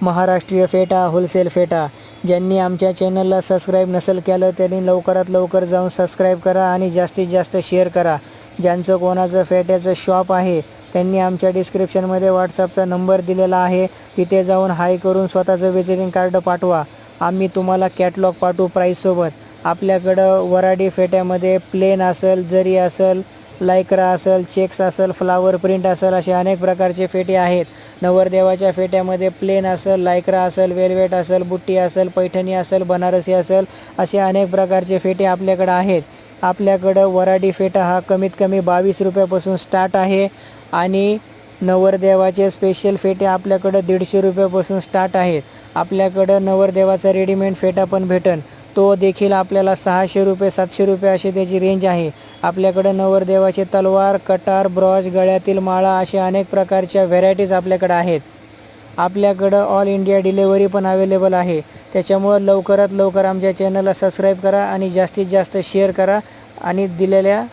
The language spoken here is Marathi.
महाराष्ट्रीय फेटा होलसेल फेटा। ज्यांनी आमच्या चॅनलला सबस्क्राईब नसेल केलं त्यांनी लवकरात लवकर जाऊन सबस्क्राईब करा आणि जास्तीत जास्त शेअर करा। ज्यांचं कोणाचं फेट्याचं शॉप आहे त्यांनी आमच्या डिस्क्रिप्शनमध्ये व्हॉट्सअपचा नंबर दिलेला आहे, तिथे जाऊन हाय करून स्वतःचं विजिटिंग कार्ड पाठवा। आम्ही तुम्हाला कॅटलॉग पाठवू प्राईससोबत। आपल्याकडं वऱ्हाडी फेट्यामध्ये प्लेन असेल, जरी असेल, लायक्रा असेल, चेक्स असेल, फ्लावर प्रिंट असेल, असे अनेक प्रकारचे फेटे आहेत। नवरदेवाच्या फेट्यामध्ये प्लेन असेल, लायक्रा असेल, वेलवेट असेल, बुट्टी असेल, पैठणी असेल, बनारसी असेल, असे अनेक प्रकारचे फेटे आपल्याकडे आहेत। आपल्याकडं वऱ्हाडी फेटा हा कमीत कमी 22 रुपयापासून स्टार्ट आहे आणि नवरदेवाचे स्पेशल फेटे आपल्याकडं 150 रुपयापासून स्टार्ट आहेत। आपल्याकडं नवरदेवाचा रेडीमेड फेटा पण भेटेल, तो देखील आपल्याला 600 रुपये 700 रुपये अशी त्याची रेंज आहे। आपल्याकडं नवरदेवाचे तलवार, कटार, ब्रॉच, गळ्यातील माळा अशा अनेक प्रकारच्या व्हेरायटीज आपल्याकडे आहेत। आपल्याकडं ऑल इंडिया डिलेवरी पण अवेलेबल आहे। त्याच्यामुळं लवकरात लवकर आमच्या चॅनलला सबस्क्राईब करा आणि जास्तीत जास्त शेअर करा आणि दिलेल्या